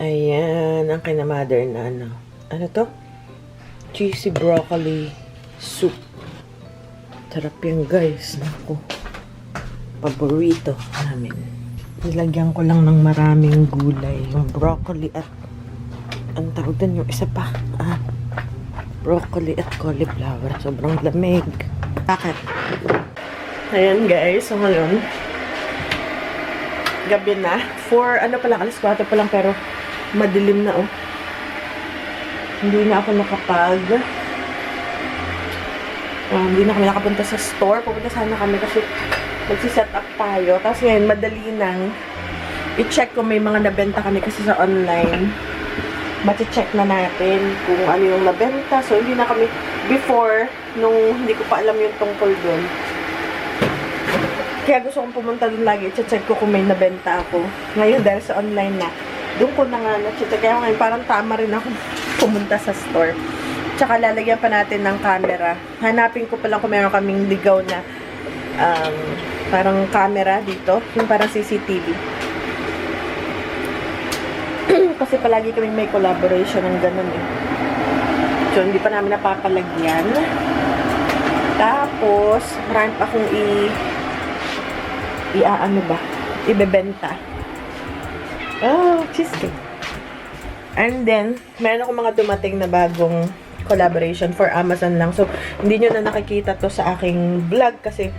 Ayan, ang kina-mother na ano. Ano to? Cheesy broccoli soup. Sarap yan, guys. Naku. Paborito namin. Nilagyan ko lang ng maraming gulay. Yung broccoli at ang tawag doon yung isa pa. Broccoli at cauliflower. Sobrang lamig. Bakit? Ayan, guys. So, ngayon, gabi na. Ano pa lang, alas 4 pa lang, pero madilim na, oh. Hindi na ako hindi na kami nakapunta sa store. Pupunta sana kami kasi magsiset up tayo. Tapos ngayon, madali nang i-check kung may mga nabenta kami kasi sa online. Mati-check na natin kung ano yung nabenta. So, hindi na kami, before, nung hindi ko pa alam yung tungkol dun. Kaya gusto kong pumunta dun lagi. I-check ko kung may nabenta ako. Ngayon, dahil sa online na, doon ko na nga na-check. Kaya ngayon, parang tama rin ako pumunta sa store. Tsaka lalagyan pa natin ng camera. Hanapin ko pa lang kung meron kaming ligaw na parang camera dito. Yung parang CCTV. Kasi palagi kami may collaboration ng ganun eh. So, hindi pa namin napapalagyan. Tapos, marami pa akong ibebenta. Cheesecake. And then, meron akong mga dumating na bagong collaboration for Amazon lang. So, hindi nyo na nakikita to sa aking vlog kasi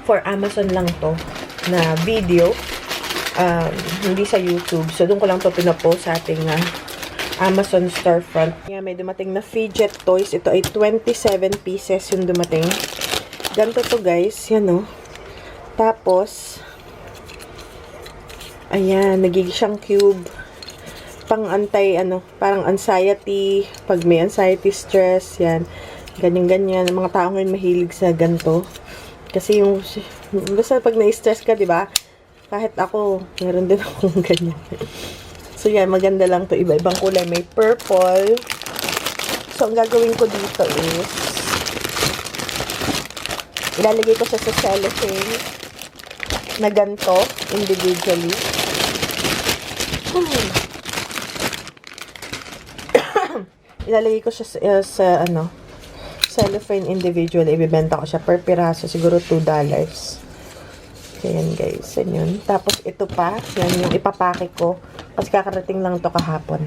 for Amazon lang to na video. Hindi sa YouTube. So, doon ko lang to pinapost sa ating Amazon storefront. Yeah, may dumating na fidget toys. Ito ay 27 pieces yung dumating. Ganito to, guys. Yan, oh. Tapos, ayan, nagiging siyang cube. Pang-antay, parang anxiety. Pag may anxiety, stress, yan. Ganyan-ganyan. Mga tao ngayon mahilig sa ganito. Kasi basta pag na-stress ka, diba? Kahit ako, meron din akong ganyan. So, yan, maganda lang to. Iba-ibang kulay. May purple. So, ang gagawin ko dito is, ilalagay ko siya sa cellophane na ganito, individually. Ilalagay ko siya sa cellophane individually. Ibibenta ko siya per piraso, siguro $2. Ayan, guys. Yan. Tapos, ito pa. Yan yung ipapake ko. Kasi kakarating lang to kahapon.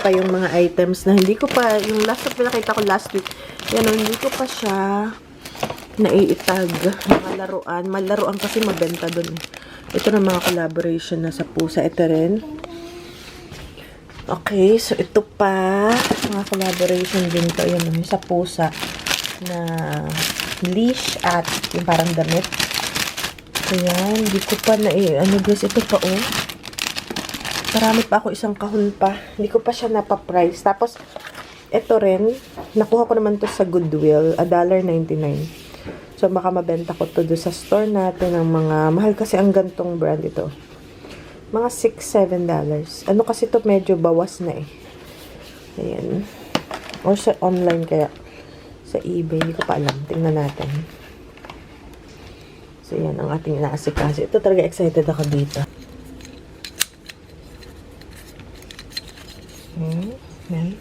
Pa yung mga items na hindi ko pa, yung last na pinakita ko last week, yan, hindi ko pa siya naiitag. Mga laruan. Malaruan kasi mabenta dun. Ito na mga collaboration na sa pusa. Ito rin. Okay, so ito pa. Mga collaboration din to. Yan, yung sa pusa na leash at yung parang damit. Ayan, hindi ko pa guys, ito pa, oh. Marami pa ako, isang kahon pa. Hindi ko pa siya napaprice. Tapos, ito rin, nakuha ko naman to sa Goodwill, $1.99. So, baka mabenta ko to doon sa store natin ng mga, mahal kasi ang gantong brand ito. Mga $6-7. Ano kasi to medyo bawas na eh. Ayan. Or sa online kaya. Sa eBay, hindi ko pa alam. Tingnan natin. So, yan ang ating inaasikaso. Ito talaga excited ako dito. Yan.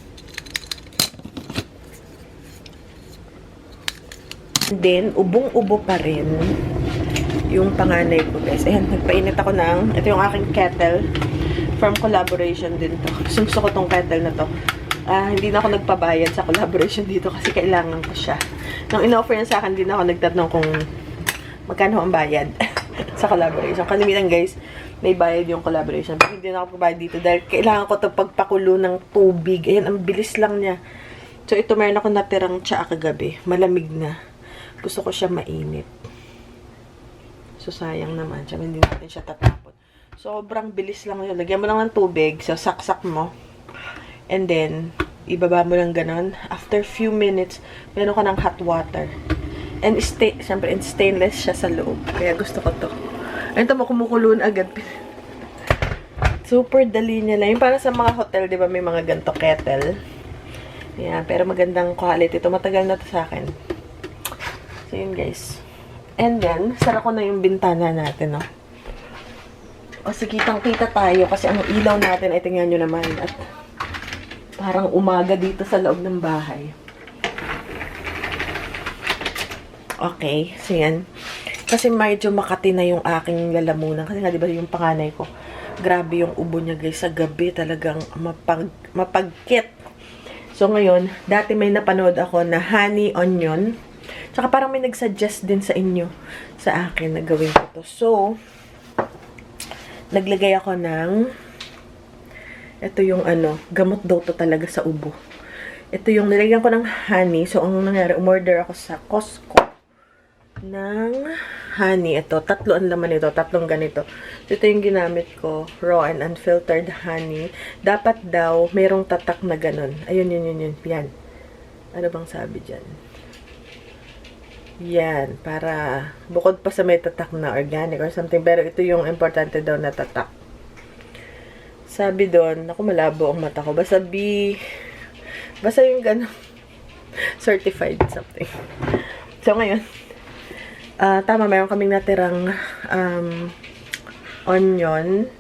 Then, ubong-ubo pa rin yung panganay ko, guys. Ayan, nagpainit ako ng, ito yung aking kettle from collaboration din to. Gusto ko tong kettle na to. Hindi na ako nagpabayad sa collaboration dito kasi kailangan ko siya. Nung in-offer niya sa akin, hindi na ako nagtatanong kung magkano ang bayad sa collaboration. Kalimitan, guys, may bayad yung collaboration. Pero hindi na ako pagbayad dito dahil kailangan ko ito pagpakulo ng tubig. Ayan, ang bilis lang niya. So, ito meron ako natirang tsaa kagabi. Malamig na. Gusto ko siya mainit. So, sayang naman siya. Hindi natin siya tatapon. Sobrang bilis lang yun. Lagyan mo lang ng tubig. So, saksak mo. And then, ibaba mo lang ganon. After few minutes, meron ka ng hot water. And siyempre, stainless siya sa loob. Kaya gusto ko to. Ayun to, kumukulun agad. Super dali niya lang. Yung para sa mga hotel, di ba, may mga ganito kettle. Ayan, pero magandang quality. Ito, matagal na to sa akin. So, yun, guys. And then, sara ko na yung bintana natin, no? O sige, kitang-kita tayo kasi ang ilaw natin ay tingnan nyo naman. At parang umaga dito sa loob ng bahay. Okay, so yan. Kasi medyo makati na yung aking lalamunan. Kasi nga, di ba yung panganay ko, grabe yung ubo niya guys. Sa gabi talagang mapagkit. So ngayon, dati may napanood ako na honey onion. Tsaka parang may nagsuggest din sa inyo, sa akin, na gawin ko to. So, naglagay ako ng, ito yung gamot daw to talaga sa ubo. Ito yung nilagyan ko ng honey. So, ang nangyari, umorder ako sa Costco ng honey. Ito, 3 ang laman ito, 3 ganito. So, ito yung ginamit ko, raw and unfiltered honey. Dapat daw, merong tatak na ganun. Ayun, yun. Yan. Ano bang sabi dyan? Yan, para bukod pa sa may tatak na organic or something. Pero ito yung importante daw na tatak. Sabi doon, ako malabo ang mata ko. Basta yung ganun. Certified something. So, ngayon, tama, mayroon kaming natirang onion.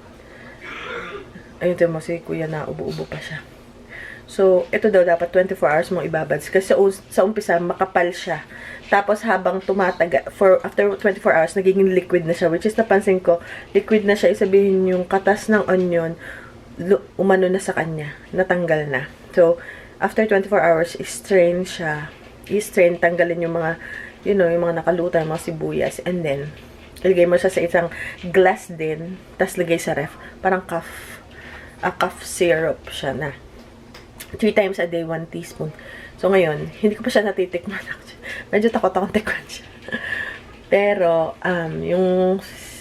Ayun, ito mo, si kuya na ubo-ubo pa siya. So, ito daw dapat 24 hours mong ibabads. Kasi sa umpisa, makapal siya. Tapos, habang tumataga, after 24 hours, nagiging liquid na siya. Which is, napansin ko, liquid na siya. Isabihin yung katas ng onion, umano na sa kanya. Natanggal na. So, after 24 hours, i-strain siya. I-strain, tanggalin yung mga yung mga nakalutang, mga sibuyas. And then, ilagay mo siya sa isang glass din. Tapos, lagay sa ref. Parang cough syrup siya na. 3 times a day, 1 teaspoon. So, ngayon, hindi ko pa siya natitikman. Medyo takot akong tikman siya. Pero,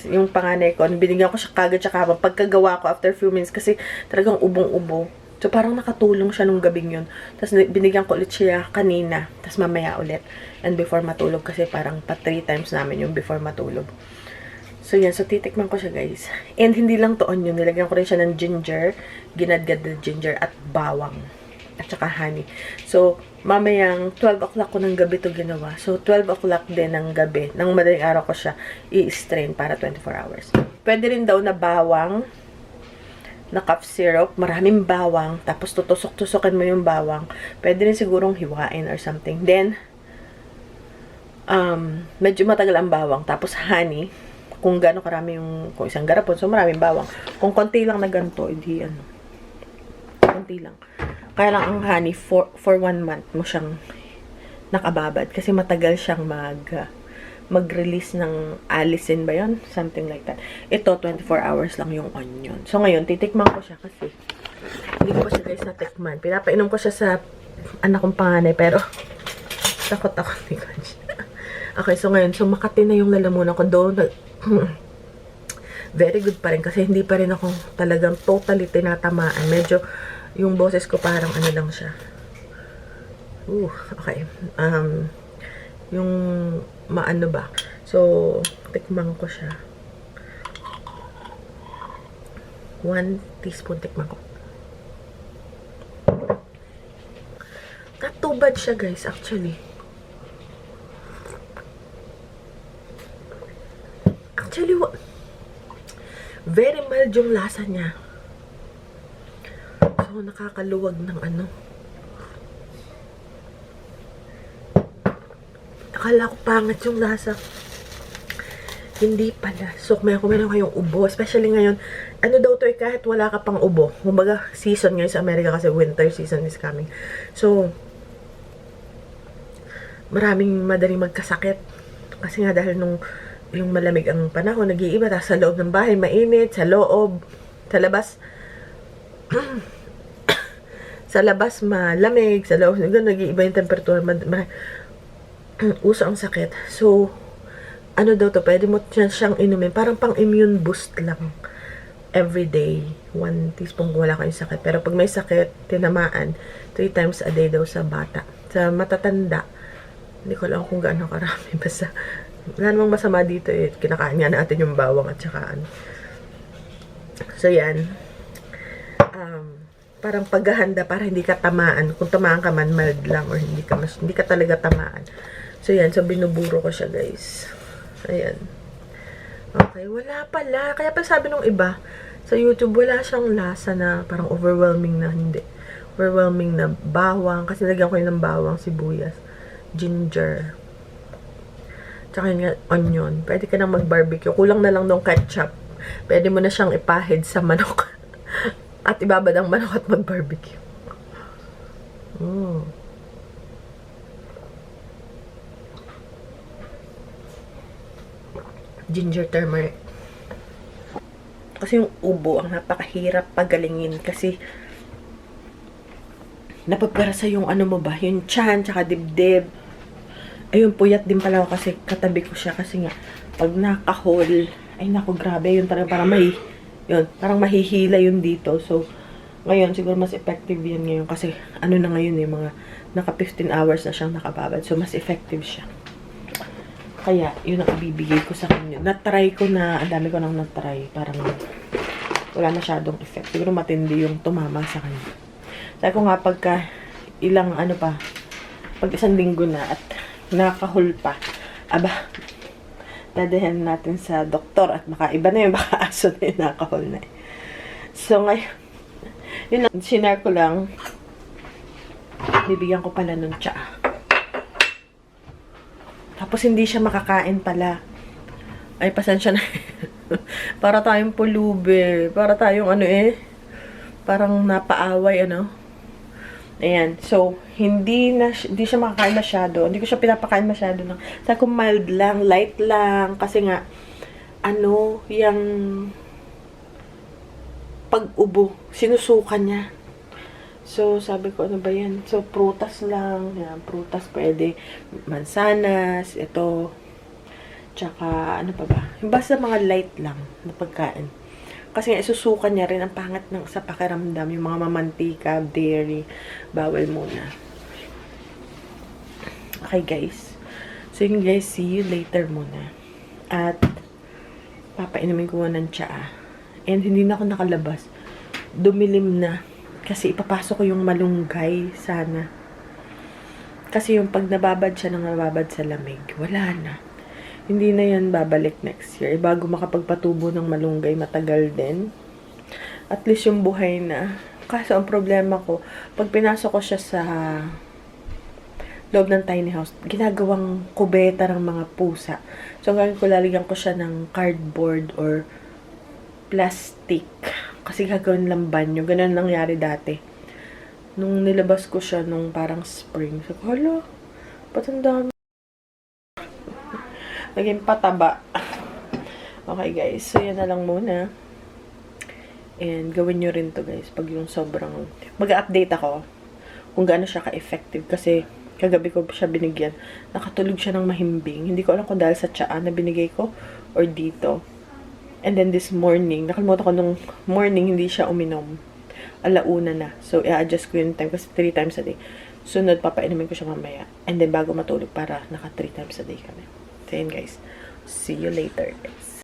yung panganay ko, binigyan ko siya kagad siya habang pagkagawa ko after few minutes kasi talagang ubong-ubo. So, parang nakatulong siya nung gabing yun. Tapos, binigyan ko ulit siya kanina. Tapos, mamaya ulit. And before matulog kasi parang pa 3 times namin yung before matulog. So, yan. So, titikman ko siya, guys. And hindi lang to onion. Nilagyan ko rin siya ng ginger. Ginadgad na ginger at bawang. At saka honey. So, mamayang 12 o'clock ko ng gabi to ginawa. So, 12 o'clock din ng gabi. Nang madaling araw ko siya i-strain para 24 hours. Pwede rin daw na bawang, na cough syrup, maraming bawang, tapos tutusok-tusokin mo yung bawang. Pwede rin sigurong hiwain or something. Then, medyo matagal ang bawang. Tapos, honey. Kung gaano karami kung isang garapon, so maraming bawang. Kung konti lang na ganito, hindi konti lang. Kaya lang ang honey, for 1 month mo siyang nakababad. Kasi matagal siyang mag-release ng alisin ba yun? Something like that. Ito, 24 hours lang yung onion. So, ngayon, titikman ko siya kasi hindi ko pa siya guys natikman. Pinapainom ko siya sa anak kong panganay, pero takot ako hindi ko siya. Okay, so ngayon, so makati na yung lalamunan ko doon. Very good pa rin kasi hindi pa rin ako talagang totally tinatamaan. Medyo yung boses ko parang lang siya. Okay. Yung maano ba? So, tikman ko siya. 1 teaspoon tikman ko. Not too bad siya guys, actually. Actually, very mild yung lasa niya. So, nakakaluwag ng Akala ko pangit yung lasa. Hindi pala. So, meron kayong ubo. Especially ngayon, daw to kahit wala ka pang ubo. Kumbaga, season ngayon sa Amerika kasi winter season is coming. So, maraming madaling magkasakit. Kasi nga dahil yung malamig ang panahon, nag-iiba. Tapos sa loob ng bahay, mainit. Sa loob, sa labas, sa labas malamig. Sa loob, nag-iiba yung temperature. Uso ang sakit. So, daw to, pwede mo siyang inumin. Parang pang immune boost lang. Everyday. 1 teaspoon kung wala kayong sakit. Pero pag may sakit, tinamaan, 3 times a day daw sa bata. Sa matatanda, hindi ko lang kung gaano karami. Basta, wala namang masama dito eh. Kinakain nga natin yung bawang at saka So, yan. Parang paghahanda para hindi ka tamaan. Kung tamaan ka man, mild lang or hindi ka talaga tamaan. So, yan. So, binuburo ko siya, guys. Ayan. Okay, wala pala. Kaya pala sabi nung iba, sa YouTube, wala siyang lasa na parang overwhelming na hindi. Overwhelming na bawang. Kasi lagyan ko yun ng bawang, sibuyas, ginger. Tsaka yun nga, onion. Pwede ka nang mag-barbecue. Kulang na lang nung ketchup. Pwede mo na siyang ipahid sa manok. At ibabad ang manok at mag-barbecue. Ginger turmeric. Kasi yung ubo, ang napakahirap pagalingin. Kasi napaparasa yung ano mo ba, yung tiyan, tsaka dibdib. Ayun, puyat din pala ako kasi katabi ko siya. Kasi nga, pag nakahol, ay naku, grabe, yun parang yun, parang mahihila yun dito. So, ngayon, siguro mas effective yan ngayon. Kasi, ano na ngayon mga naka 15 hours na siyang nakababad. So, mas effective siya. Kaya, yun ang ibibigay ko sa kanya. Na-try ko na, ang dami ko nang na-try. Parang, wala masyadong effect. Siguro matindi yung tumama sa kanya. Sabi ko nga, pagka ilang pag isang linggo na at nakahul pa, aba, dadahan natin sa doktor at baka iba na yung baka aso na yung nakahul na. So, ngayon, yun ang sinare ko lang, bibigyan ko pala ng tsaa. Tapos, hindi siya makakain pala. Ay, pasensya na. Para tayong pulubi. Para tayong parang napaaway, Ayan. So, hindi siya makakain masyado. Hindi ko siya pinapakain masyado. Sabi ko, mild lang, light lang. Kasi nga, yung pag-ubo, sinusuka niya. So, sabi ko, ano ba yan? So, prutas lang. Yan, prutas pwede. Mansanas, ito. Tsaka, ano pa ba? Basta mga light lang na pagkain. Kasi nga, isusukan niya rin ang pangat sa pakiramdam. Yung mga mamantika, dairy, bawal muna. Okay, guys. So, yun guys, see you later muna. At, papainumin ko ng tsaa. And, hindi na ako nakalabas. Dumilim na. Kasi, ipapasok ko yung malunggay, sana. Kasi, yung pag nababad siya ng nababad sa lamig, wala na. Hindi na yan babalik next year. Bago makapagpatubo ng malunggay, matagal din. At least yung buhay na. Kaso ang problema ko, pag pinasok ko siya sa loob ng tiny house, ginagawang kubeta ng mga pusa. So, ang gagawin ko, lalagyan ko siya ng cardboard or plastic. Kasi gagawin lang banyo. Ganun nangyari dati. Nung nilabas ko siya nung parang spring. So, hala, patanda. Naging pataba. Okay, guys. So, yan na lang muna. And, gawin nyo rin to, guys. Pag yung sobrang... Mag-update ako kung gaano siya ka-effective. Kasi, kagabi ko siya binigyan. Nakatulog siya ng mahimbing. Hindi ko alam kung dahil sa tsaa na binigay ko or dito. And then, this morning, nakalimutan ko nung morning, hindi siya uminom. Alauna na. So, i-adjust ko yung time kasi 3 times a day. Sunod, papainumin ko siya mamaya. And then, bago matulog para naka 3 times a day kami. So, yun guys. See you later, guys.